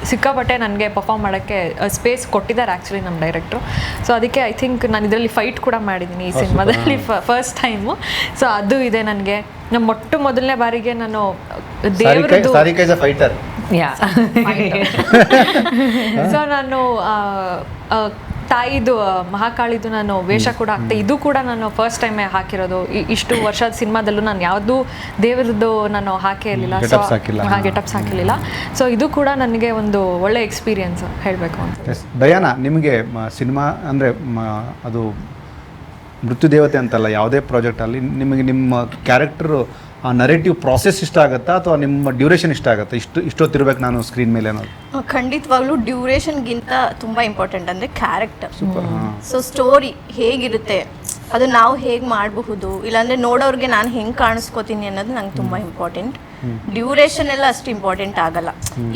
[SPEAKER 4] ಸಿಕ್ಕಾಪಟ್ಟೆ ನನಗೆ ಪರ್ಫಾರ್ಮ್ ಮಾಡೋಕ್ಕೆ ಸ್ಪೇಸ್ ಕೊಟ್ಟಿದ್ದಾರೆ ಆ್ಯಕ್ಚುಲಿ ನಮ್ಮ ಡೈರೆಕ್ಟ್ರು. ಸೊ ಅದಕ್ಕೆ ಐ ಥಿಂಕ್ ನಾನು ಇದರಲ್ಲಿ ಫೈಟ್ ಕೂಡ ಮಾಡಿದ್ದೀನಿ ಈ ಸಿನಿಮಾದಲ್ಲಿ ಫಸ್ಟ್ ಟೈಮು. ಸೊ ಅದು ಇದೆ ನನಗೆ. ನಮ್ಮ ಮೊದಲನೇ ಬಾರಿಗೆ ನಾನು ದೇವ್ರದ್ದು ಸೊ ನಾನು ತಾಯಿದು ಮಹಾಕಾಳಿದು ನಾನು ವೇಷ ಕೂಡ ಹಾಕ್ತೆ. ಇದು ಕೂಡ ನಾನು ಫಸ್ಟ್ ಟೈಮೇ ಹಾಕಿರೋದು. ಇಷ್ಟು ವರ್ಷದ ಸಿನಿಮಾದಲ್ಲೂ ನಾನು ಯಾವುದೂ ದೇವರದ್ದು ನಾನು ಹಾಕೇ ಇರಲಿಲ್ಲ, ಗೆಟಪ್ಸ್ ಹಾಕಿರಲಿಲ್ಲ. ಸೊ ಇದು ಕೂಡ ನನಗೆ ಒಂದು ಒಳ್ಳೆ ಎಕ್ಸ್ಪೀರಿಯನ್ಸ್ ಹೇಳಬೇಕು ಅಂತ.
[SPEAKER 3] ಡಯಾನಾ, ನಿಮಗೆ ಸಿನಿಮಾ ಅಂದರೆ ಅದು ಮೃತ್ಯು ದೇವತೆ ಅಂತಲ್ಲ, ಯಾವುದೇ ಪ್ರಾಜೆಕ್ಟಲ್ಲಿ ನಿಮಗೆ ನಿಮ್ಮ ಕ್ಯಾರೆಕ್ಟರು ಆ ನರೇಟಿವ್ ಪ್ರಾಸೆಸ್ ಇಷ್ಟ ಆಗುತ್ತಾ ಅಥವಾ ನಿಮ್ಮ ಡ್ಯೂರೇಷನ್ ಇಷ್ಟ ಆಗುತ್ತಾ? ಇಷ್ಟೊತ್ತಿರ್ಬೇಕು ನಾನು ಸ್ಕ್ರೀನ್ ಮೇಲೆ ಅನ್ನೋದು?
[SPEAKER 5] ಖಂಡಿತವಾಗ್ಲೂ ಡ್ಯೂರೇಷನ್ಗಿಂತ ತುಂಬ ಇಂಪಾರ್ಟೆಂಟ್ ಅಂದರೆ ಕ್ಯಾರೆಕ್ಟರ್. ಸೊ ಸ್ಟೋರಿ ಹೇಗಿರುತ್ತೆ, ಅದು ನಾವು ಹೇಗೆ ಮಾಡಬಹುದು, ಇಲ್ಲಾಂದರೆ ನೋಡೋರಿಗೆ ನಾನು ಹೆಂಗೆ ಕಾಣಿಸ್ಕೋತೀನಿ ಅನ್ನೋದು ನಂಗೆ ತುಂಬ ಇಂಪಾರ್ಟೆಂಟ್. ಡ್ಯೂರೇಷನ್ ಎಲ್ಲ ಅಷ್ಟು ಇಂಪಾರ್ಟೆಂಟ್ ಆಗಲ್ಲ.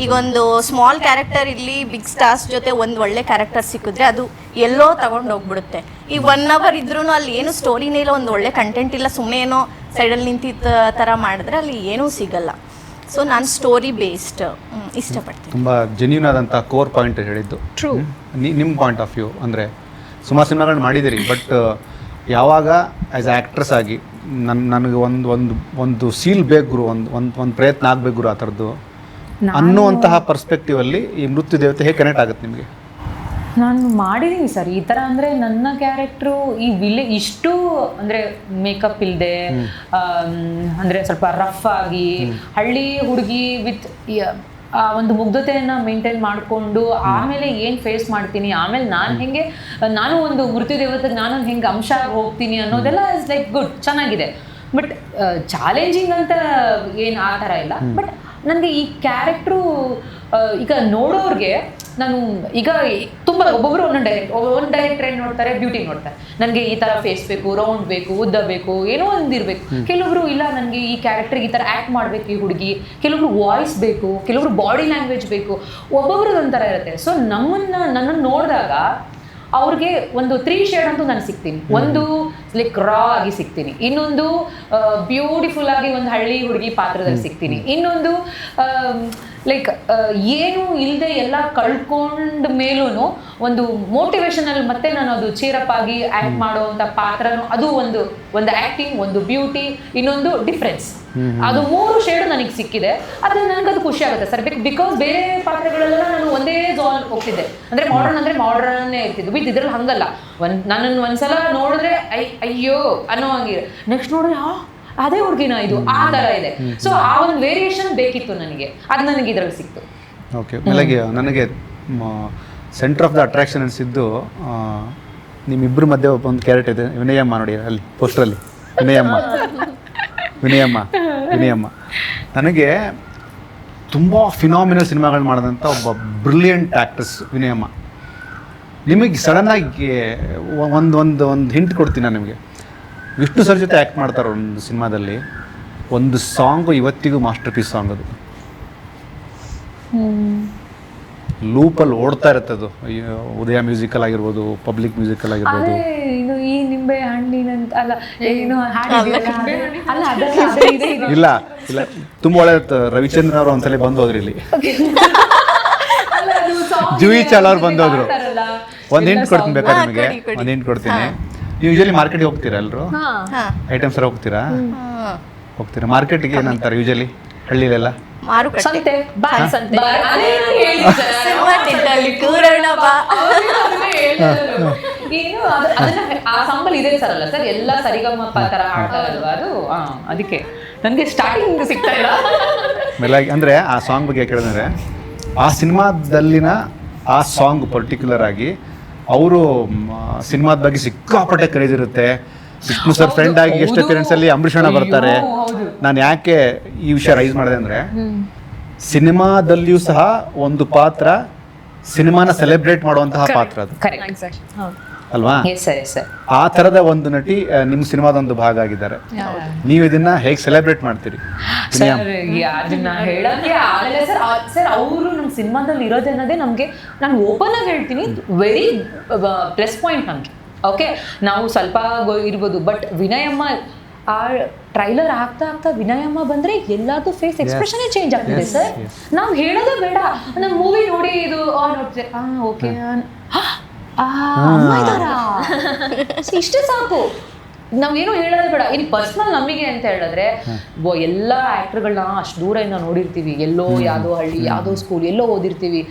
[SPEAKER 5] ಈಗ ಒಂದು ಸ್ಮಾಲ್ ಕ್ಯಾರೆಕ್ಟರ್ ಇಲ್ಲಿ ಬಿಗ್ ಸ್ಟಾರ್ಸ್ ಜೊತೆ ಒಂದು ಒಳ್ಳೆ ಕ್ಯಾರೆಕ್ಟರ್ ಸಿಕ್ಕಿದ್ರೆ ಅದು ಎಲ್ಲೋ ತಗೊಂಡು ಹೋಗ್ಬಿಡುತ್ತೆ. ಈಗ 1 hour ಇದ್ರೂ ಅಲ್ಲಿ ಏನು ಸ್ಟೋರಿನೇ ಇಲ್ಲ, ಒಂದು ಒಳ್ಳೆ ಕಂಟೆಂಟ್ ಇಲ್ಲ, ಸುಮ್ಮನೆ ಏನೋ ಸೈಡಲ್ಲಿ ನಿಂತಿದ್ದ ಥರ ಮಾಡಿದ್ರೆ ಅಲ್ಲಿ ಏನೂ ಸಿಗಲ್ಲ. ಸೊ ನಾನು ಸ್ಟೋರಿ ಬೇಸ್ಡ್ ಇಷ್ಟಪಡ್ತೀನಿ.
[SPEAKER 3] ತುಂಬ ಜೆನ್ಯೂನ್ ಆದಂಥ ಕೋರ್ ಪಾಯಿಂಟ್ ಹೇಳಿದ್ದು.
[SPEAKER 4] ಟ್ರೂ.
[SPEAKER 3] ನಿಮ್ಮ ಪಾಯಿಂಟ್ ಆಫ್ ವ್ಯೂ ಅಂದರೆ ಸುಮಾರು ಸಿನಿಮಾಗಳನ್ನ ಮಾಡಿದ್ದೀರಿ, ಬಟ್ ಯಾವಾಗ ಆ್ಯಸ್ ಆ್ಯಕ್ಟ್ರೆಸ್ ಆಗಿ ನನಗೆ ಒಂದು ಸೀಲ್ ಬೇಕು ಗುರು, ಒಂದು ಪ್ರಯತ್ನ ಆಗಬೇಕು ಗುರು ಆ ಥರದ್ದು ಅನ್ನುವಂತಹ ಪರ್ಸ್ಪೆಕ್ಟಿವಲ್ಲಿ ಈ ಮೃತ್ಯು ದೇವತೆ ಹೇಗೆ ಕನೆಕ್ಟ್ ಆಗುತ್ತೆ ನಿಮಗೆ?
[SPEAKER 1] ನಾನು ಮಾಡಿದ್ದೀನಿ ಸರ್ ಈ ಥರ. ಅಂದರೆ ನನ್ನ ಕ್ಯಾರೆಕ್ಟ್ರು ಇಷ್ಟು ಅಂದರೆ ಮೇಕಪ್ ಇಲ್ಲದೆ, ಅಂದರೆ ಸ್ವಲ್ಪ ರಫ್ ಆಗಿ ಹಳ್ಳಿ ಹುಡುಗಿ ವಿತ್ ಆ ಒಂದು ಮುಗ್ಧತೆಯನ್ನು ಮೇಂಟೈನ್ ಮಾಡಿಕೊಂಡು ಆಮೇಲೆ ಏನು ಫೇಸ್ ಮಾಡ್ತೀನಿ, ಆಮೇಲೆ ನಾನು ಒಂದು ಮೃತ್ಯು ದೇವತೆಗೆ ನಾನು ಹೆಂಗೆ ಅಂಶ ಹೋಗ್ತೀನಿ ಅನ್ನೋದೆಲ್ಲ ಇಸ್ ಲೈಕ್ ಗುಡ್, ಚೆನ್ನಾಗಿದೆ. ಬಟ್ ಚಾಲೆಂಜಿಂಗ್ ಅಂತ ಏನು ಆ ಥರ ಇಲ್ಲ. ಬಟ್ ನನಗೆ ಈ ಕ್ಯಾರೆಕ್ಟ್ರು ಈಗ ನೋಡೋರಿಗೆ ನಾನು ಈಗ ತುಂಬ ಒಬ್ಬೊಬ್ಬರು ಒಂದು ಡೈರೆಕ್ಟರ್ ಏನು ನೋಡ್ತಾರೆ, ಬ್ಯೂಟಿ ನೋಡ್ತಾರೆ, ನನಗೆ ಈ ಥರ ಫೇಸ್ ಬೇಕು, ರೌಂಡ್ ಬೇಕು, ಉದ್ದ ಬೇಕು, ಏನೋ ಒಂದು ಇರಬೇಕು. ಕೆಲವೊಬ್ರು ಇಲ್ಲ ನನಗೆ ಈ ಕ್ಯಾರೆಕ್ಟರ್ಗೆ ಈ ಥರ ಆ್ಯಕ್ಟ್ ಮಾಡಬೇಕು ಈ ಹುಡುಗಿ, ಕೆಲವೊಬ್ರು ವಾಯ್ಸ್ ಬೇಕು, ಕೆಲವೊಬ್ರು ಬಾಡಿ ಲ್ಯಾಂಗ್ವೇಜ್ ಬೇಕು, ಒಬ್ಬೊಬ್ರದ್ದು ಒಂಥರ ಇರುತ್ತೆ. ಸೊ ನನ್ನನ್ನು ನೋಡಿದಾಗ ಅವ್ರಿಗೆ ಒಂದು 3 ಶೇಡ್ ಅಂತೂ ನಾನು ಸಿಗ್ತೀನಿ. ಒಂದು ಲೈಕ್ ರಾ ಆಗಿ ಸಿಗ್ತೀನಿ, ಇನ್ನೊಂದು ಬ್ಯೂಟಿಫುಲ್ ಆಗಿ ಒಂದು ಹಳ್ಳಿ ಹುಡುಗಿ ಪಾತ್ರದಲ್ಲಿ ಸಿಗ್ತೀನಿ, ಇನ್ನೊಂದು ಲೈಕ್ ಏನು ಇಲ್ಲದೆ ಎಲ್ಲ ಕಳ್ಕೊಂಡ ಮೇಲೂ ಒಂದು ಮೋಟಿವೇಶನಲ್ ಮತ್ತೆ ನಾನು ಅದು ಚೀರಪ್ ಆಗಿ ಆ್ಯಕ್ಟ್ ಮಾಡುವಂಥ ಪಾತ್ರನೂ ಅದು ಒಂದು ಆ್ಯಕ್ಟಿಂಗ್, ಒಂದು ಬ್ಯೂಟಿ, ಇನ್ನೊಂದು ಡಿಫ್ರೆನ್ಸ್. ಅದು 3 ಶೇಡು ನನಗೆ ಸಿಕ್ಕಿದೆ. ಅದು ನನಗದು ಖುಷಿ ಆಗುತ್ತೆ ಸರ್. ಬಿಕಾಸ್ ಬೇರೆ ಪಾತ್ರಗಳೆಲ್ಲ ನಾನು ಒಂದೇ ಝೋನ್ ಹೋಗ್ತಿದ್ದೆ, ಅಂದರೆ ಮಾಡರ್ನ್ನೇ ಇರ್ತಿದ್ದು. ವಿತ್ ಇದ್ರಲ್ಲಿ ಹಂಗಲ್ಲ. ನನ್ನನ್ನು ಒಂದ್ಸಲ ನೋಡಿದ್ರೆ ಅಯ್ಯೋ ಅನ್ನೋ ಹಂಗಿರ, ನೆಕ್ಸ್ಟ್ ನೋಡಿದ್ರೆ ಅದೇ ಹುಡುಗಿನ ಇದು ಆ ಥರ ಇದೆ. ಸೊ ಆ ಒಂದು ವೇರಿಯೇಷನ್ ಬೇಕಿತ್ತು ನನಗೆ, ಅದು ನನಗೆ ಇದ್ರಲ್ಲಿ ಸಿಕ್ತು.
[SPEAKER 3] ಓಕೆ. ಆಮೇಲೆ ನನಗೆ ಸೆಂಟರ್ ಆಫ್ ದ ಅಟ್ರಾಕ್ಷನ್ ಅನಿಸಿದ್ದು ನಿಮ್ಮಿಬ್ಬರ ಮಧ್ಯೆ ಒಂದು ಕ್ಯಾರೆಕ್ಟರ್ ಇದೆ, ವಿನಯಮ್ಮ ನೋಡಿ ಅಲ್ಲಿ ಪೋಸ್ಟರಲ್ಲಿ, ವಿನಯಮ್ಮ ನನಗೆ ತುಂಬ ಫಿನಾಮಿನಲ್ ಸಿನಿಮಾಗಳು ಮಾಡಿದಂಥ ಒಬ್ಬ ಬ್ರಿಲಿಯಂಟ್ ಆ್ಯಕ್ಟ್ರೆಸ್ ವಿನಯಮ್ಮ. ನಿಮಗೆ ಸಡನ್ನಾಗಿ ಒಂದು ಹಿಂಟ್ ಕೊಡ್ತೀನಿ ನಾನು ನಿಮಗೆ. ವಿಷ್ಣು ಸರ್ ಜೊತೆ ಆ್ಯಕ್ಟ್ ಮಾಡ್ತಾರೆ ಒಂದು ಸಿನಿಮಾದಲ್ಲಿ, ಒಂದು ಸಾಂಗು ಇವತ್ತಿಗೂ ಮಾಸ್ಟರ್ ಪೀಸ್ ಸಾಂಗ್ ಅದು, ಲೂಪಲ್ಲಿ ಓಡ್ತಾ ಇರುತ್ತೆ ಅದು. ಉದಯ ಮ್ಯೂಸಿಕಲ್ ಆಗಿರ್ಬೋದು, ಪಬ್ಲಿಕ್ ಮ್ಯೂಸಿಕಲ್ ಆಗಿರ್ಬೋದು.
[SPEAKER 1] ಇದು ಈ ನಿಂಬೆ ಹಣ್ಣಿನಂತ ಅಲ್ಲ ಏನು
[SPEAKER 3] ಇಲ್ಲ ತುಂಬ ಒಳ್ಳೆ ರವಿಚಂದ್ರನ್ ಅವರು ಒಂದ್ಸಲ ಬಂದು ಹೋದ್ರಿ ಇಲ್ಲಿ, ಜೂಯಿ ಚಾಲ್ ಅವ್ರು ಬಂದೋದ್ರು. ಒಂದು ಹಿಂಟ್ ಕೊಡ್ತೀನಿ ಬೇಕಾದ್ರೆ ನಿಮಗೆ, ಒಂದು ಹಿಂಟ್ ಕೊಡ್ತೀನಿ. ನೀವು ಯೂಶಲಿ ಮಾರ್ಕೆಟ್ಗೆ ಹೋಗ್ತೀರಾ ಎಲ್ಲರೂ? ಐಟಮ್ಸ್ ಎಲ್ಲ ಹೋಗ್ತೀರಾ? ಮಾರ್ಕೆಟ್ಗೆ ಏನಂತಾರೆ ಯೂಶಲಿ ಹಳ್ಳಿಲೆಲ್ಲ?
[SPEAKER 1] ಸಂತೆ, ಏನು ಅದನ್ನ ಆ ಸಂಬಲ್ ಇದೆ ಸರ್ ಅಲ್ಲ ಸರ್, ಎಲ್ಲ ಸರಿಗಮಪ ತರ ಆಡ್ತಾರಲ್ವಾ ಅದು, ಅದಕ್ಕೆ ನನಗೆ ಸ್ಟಾರ್ಟಿಂಗ್ ಸಿಗ್ತಾ ಇಲ್ಲ.
[SPEAKER 3] ಅಂದರೆ ಆ ಸಾಂಗ್ ಬಗ್ಗೆ ಕೇಳಿದ್ರೆ, ಆ ಸಿನಿಮಾದಲ್ಲಿನ ಆ ಸಾಂಗ್ ಪರ್ಟಿಕ್ಯುಲರ್ ಆಗಿ ಅವರು ಸಿನಿಮಾದ ಬಗ್ಗೆ ಸಿಕ್ಕಾಪಟ್ಟೆ ಕ್ರೇಜ್ ಇರುತ್ತೆ. ವಿಷ್ಣು ಸರ್ ಫ್ರೆಂಡ್ ಆಗಿ ಎಷ್ಟು ಅಪಿಯರೆನ್ಸ್ ಅಲ್ಲಿ ಅಂಬರೀಷ್ ಅಣ್ಣ ಬರ್ತಾರೆ. ನಾನು ಯಾಕೆ ಈ ವಿಷಯ ರೈಸ್ ಮಾಡಿದೆ ಅಂದ್ರೆ, ಸಿನಿಮಾದಲ್ಲಿಯೂ ಸಹ ಒಂದು ಪಾತ್ರ ಸಿನಿಮಾನ ಸೆಲೆಬ್ರೇಟ್ ಮಾಡುವಂತಹ ಪಾತ್ರ ಅದು ಅಲ್ವಾ? ಆ ತರದ ಒಂದು ನಟಿ ನಿಮ್ಮ ಸಿನಿಮಾದ ಒಂದು ಭಾಗ ಆಗಿದ್ದಾರೆ. ನೀವು ಇದನ್ನ ಹೇಗೆ ಸೆಲೆಬ್ರೇಟ್ ಮಾಡ್ತೀರಿ?
[SPEAKER 1] ಅದನ್ನ ಹೇಳಕ್ಕೆ ಆಗಲ್ಲ ಸರ್. ಸರ್ ಅವರು ನಮ್ಮ ಸಿನಿಮಾದಲ್ಲಿ ಇರೋದೇನದೇ ನಮಗೆ, ನಾನು ಓಪನ್ ಆಗಿ ಹೇಳ್ತೀನಿ, ವೆರಿ ಪ್ಲಸ್ ಪಾಯಿಂಟ್ ನಮಗೆ. ಓಕೆ, ನಾವು ಸ್ವಲ್ಪ ಇರ್ಬೋದು, ಬಟ್ ವಿನಯಮ್ಮ ಆ ಟ್ರೈಲರ್ ಆಗ್ತಾ ವಿನಯಮ್ಮ ಬಂದ್ರೆ ಎಲ್ಲಾರ್ದು ಫೇಸ್ ಎಕ್ಸ್ಪ್ರೆಷನ್ ಚೇಂಜ್ ಆಗ್ತಿದೆ ಸರ್. ನಾವು ಹೇಳೋದೇ ಬೇಡ, ನಮ್ಮ ಮೂವಿ ನೋಡಿ ಇದು ನೋಡ್ತೀವಿ, ಓಕೆ ಇಷ್ಟೇ ಸಾಕು, ನಾವೇನು ಹೇಳೋದೇ ಬೇಡ. ಇನ್ನು ಪರ್ಸ್ನಲ್ ನಮಗೆ ಅಂತ ಹೇಳಿದ್ರೆ, ಎಲ್ಲ ಆ್ಯಕ್ಟರ್ಗಳನ್ನ ಅಷ್ಟು ದೂರದಿಂದ ನೋಡಿರ್ತೀವಿ, ಎಲ್ಲೋ ಯಾವುದೋ ಹಳ್ಳಿ, ಯಾವುದೋ ಸ್ಕೂಲ್, ಎಲ್ಲೋ ಓದಿರ್ತೀವಿ.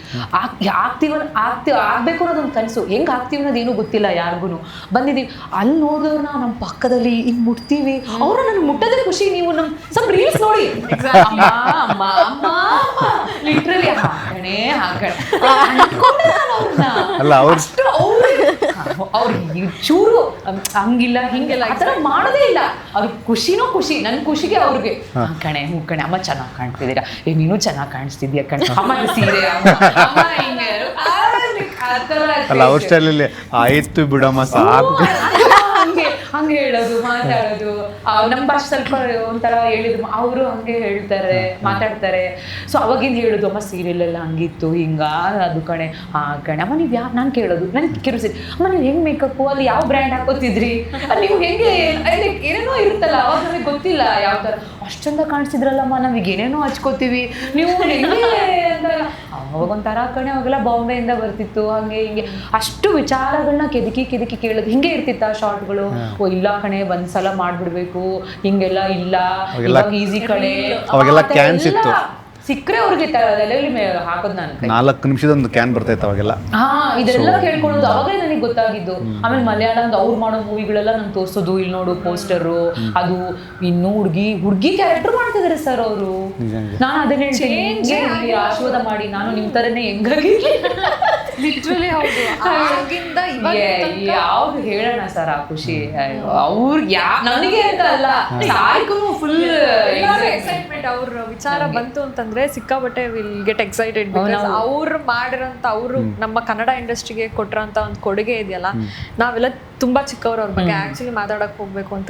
[SPEAKER 1] ಆಗ್ಬೇಕು ಅನ್ನೋದೊಂದು ಕನಸು, ಹೆಂಗೆ ಆಗ್ತೀವಿ ಅನ್ನೋದೇನು ಗೊತ್ತಿಲ್ಲ ಯಾರಿಗೂ. ಬಂದಿದ್ದೀವಿ ಅಲ್ಲಿ ನೋಡಿದವ್ರನ್ನ ನಮ್ಮ ಪಕ್ಕದಲ್ಲಿ ಹಿಂಗೆ ಮುಟ್ತೀವಿ, ಅವ್ರು ನನ್ನ ಮುಟ್ಟೋದೇ ಖುಷಿ. ನೀವು ನಮ್ಮ ಸ್ವಲ್ಪ ರೀಲ್ಸ್ ನೋಡಿ, ಲಿಟ್ರಲಿ ಅವ್ರಿಗೆ ಚೂರು ಹಂಗಿಲ್ಲ ಹಿಂಗೆಲ್ಲ ಆ ಥರ ಮಾಡೋದೇ ಇಲ್ಲ. ಅವ್ರಿಗೆ ಖುಷಿನೂ ಖುಷಿ, ನನ್ನ ಖುಷಿಗೆ ಅವ್ರಿಗೆ ಕಣೆ ಮುಕ್ಕಣೆ ಅಮ್ಮ ಚೆನ್ನಾಗಿ ಕಾಣ್ತಿದ್ದೀರಾ, ನೀನು ಚೆನ್ನಾಗಿ ಕಾಣಿಸ್ತಿದ್ಯಾ ಕಣೆ, ಅಮ್ಮ ಸೀರೆ
[SPEAKER 3] ಅಲ್ಲ ಅವ್ರ ಸ್ಟೈಲಲ್ಲಿ ಆಯ್ತು ಬಿಡಮ್ಮ ಸಾಕು
[SPEAKER 1] ಹಂಗೆ ಹೇಳೋದು, ಮಾತಾಡೋದು. ನಮ್ಮ ಭಾಷೆ ಸ್ವಲ್ಪ ಒಂಥರ ಹೇಳಿದ್ರು, ಅವರು ಹಂಗೆ ಹೇಳ್ತಾರೆ, ಮಾತಾಡ್ತಾರೆ. ಸೊ ಅವಾಗಿಂದ ಹೇಳೋದು, ಅಮ್ಮ ಸೀರಿಯಲ್ ಎಲ್ಲ ಹಂಗಿತ್ತು ಹಿಂಗ ಅದು ಕಣೆ, ಕಣೆ ಅಮ್ಮ ನೀವು ಯಾವ, ನಾನು ಕೇಳೋದು ನನಗೆ ಕಿರುಸಿ, ಅಮ್ಮ ನೀವು ಹೆಂಗೆ ಮೇಕಪ್ಪು, ಅಲ್ಲಿ ಯಾವ ಬ್ರ್ಯಾಂಡ್ ಹಾಕೋತಿದ್ರಿ, ನೀವು ಹೆಂಗೆ ಏನೇನೋ ಇರುತ್ತಲ್ಲ, ಅವಾಗ ನಮಗೆ ಗೊತ್ತಿಲ್ಲ ಯಾವ ಥರ. ಅಷ್ಟು ಚಂದ ಕಾಣಿಸಿದ್ರಲ್ಲಮ್ಮ, ನಾವೀಗ ಏನೇನೋ ಹಚ್ಕೋತೀವಿ, ನೀವು ಹೆಂಗೆ ಅಂತ. ಅವಾಗ ಒಂಥರ ಕಣೆ, ಅವಾಗೆಲ್ಲ ಬಾಂಬೆಯಿಂದ ಬರ್ತಿತ್ತು, ಹಂಗೆ ಹಿಂಗೆ ಅಷ್ಟು ವಿಚಾರಗಳನ್ನ ಕೆದಕಿ ಕೇಳೋದು. ಹಿಂಗೆ ಇರ್ತಿತ್ತ ಶಾರ್ಟ್ಗಳು. ಓ ಇಲ್ಲ ಕಣೆ, ಒಂದ್ಸಲ ಮಾಡ್ಬಿಡ್ಬೇಕು ಹಿಂಗೆಲ್ಲ, ಇಲ್ಲ ಈಸಿ ಕಣೆ,
[SPEAKER 3] ಅವಾಗೆಲ್ಲ ಕ್ಯಾನ್ಸ್ ಇತ್ತು,
[SPEAKER 1] ಸಿಕ್ಕರೆ ಅವ್ರಿಗೆ ಹಾಕೋದು. ನಾನು
[SPEAKER 3] 4 ನಿಮಿಷದ ಒಂದು ಕ್ಯಾನ್ ಬರ್ತಾಯಿತ್ತು ಅವಾಗೆಲ್ಲ.
[SPEAKER 1] ಇದೆಲ್ಲ ಕೇಳ್ಕೊಳ್ಳೋದು ಅವಾಗಲೇ ನನಗೆ ಗೊತ್ತಾಗಿದ್ದು. ಆಮೇಲೆ ಮಲಯಾಳಂದು ಅವ್ರು ಮಾಡೋ ಮೂವಿಗಳೆಲ್ಲ ನಂಗೆ ತೋರಿಸೋದು, ಇಲ್ಲಿ ನೋಡು ಪೋಸ್ಟರು, ಅದು ಇನ್ನು ಹುಡುಗಿ ಕ್ಯಾರೆಕ್ಟರ್ ಮಾಡ್ತಿದ್ದಾರೆ ಸರ್ ಅವರು. ನಾನು ಅದನ್ನ ಹೇಳ್ತೀನಿ, ಆಶೀರ್ವಾದ ಮಾಡಿ ನಾನು ನಿಮ್ ತರನೇ ಹೆಂಗಾಗಿ ಯಾವ್ದು ಹೇಳೋಣ ಸರ್ ಆ ಖುಷಿ. ಅವ್ರು ನನಗೆ ಅಂತ ಅಲ್ಲ, ಫುಲ್
[SPEAKER 4] ಎಕ್ಸೈಟ್ಮೆಂಟ್. ಅವ್ರ ವಿಚಾರ ಬಂತು ಅಂತಂದ್ರೆ ಸಿಕ್ಕಾಬಟ್ಟೆ ವಿಲ್ ಗೆಟ್ ಎಕ್ಸೈಟೆಡ್. ಅವ್ರು ಮಾಡಿರೋಂಥ, ಅವರು ನಮ್ಮ ಕನ್ನಡ ಇಂಡಸ್ಟ್ರಿಗೆ ಕೊಟ್ಟಿರೋಂಥ ಒಂದು ಕೊಡುಗೆ ಇದೆಯಲ್ಲ, ನಾವೆಲ್ಲ ತುಂಬಾ ಚಿಕ್ಕವ್ರು. ಅವ್ರ ಬಗ್ಗೆ ಆಕ್ಚುಲಿ ಮಾತಾಡಕ್ ಹೋಗ್ಬೇಕು ಅಂತ